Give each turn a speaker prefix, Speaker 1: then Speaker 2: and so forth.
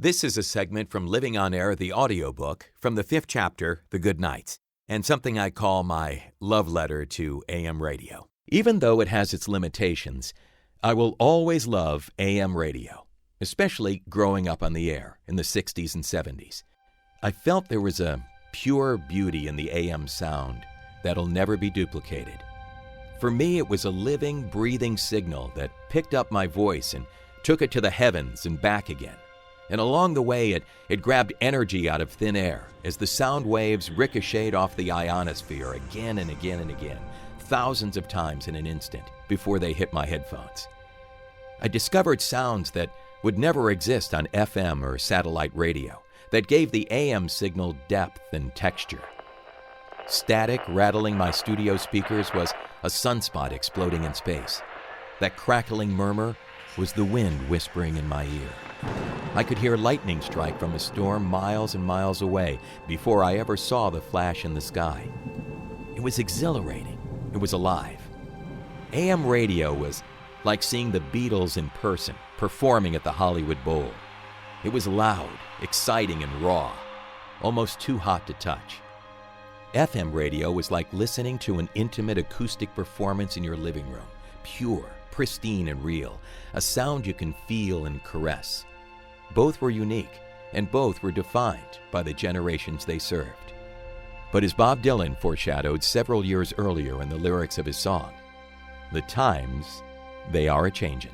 Speaker 1: This is a segment from Living on Air, the audiobook, from the 5th chapter, The GoodNights, and something I call my love letter to AM radio. Even though it has its limitations, I will always love AM radio, especially growing up on the air in the 60s and 70s. I felt there was a pure beauty in the AM sound that'll never be duplicated. For me, it was a living, breathing signal that picked up my voice and took it to the heavens and back again. And along the way, it grabbed energy out of thin air as the sound waves ricocheted off the ionosphere again and again and again, thousands of times in an instant before they hit my headphones. I discovered sounds that would never exist on FM or satellite radio, that gave the AM signal depth and texture. Static rattling my studio speakers was a sunspot exploding in space. That crackling murmur was the wind whispering in my ear. I could hear lightning strike from a storm miles and miles away before I ever saw the flash in the sky. It was exhilarating. It was alive. AM radio was like seeing the Beatles in person, performing at the Hollywood Bowl. It was loud, exciting, and raw, almost too hot to touch. FM radio was like listening to an intimate acoustic performance in your living room, pure, pristine, and real, a sound you can feel and caress. Both were unique, and both were defined by the generations they served. But as Bob Dylan foreshadowed several years earlier in the lyrics of his song, the times, they are a-changin'.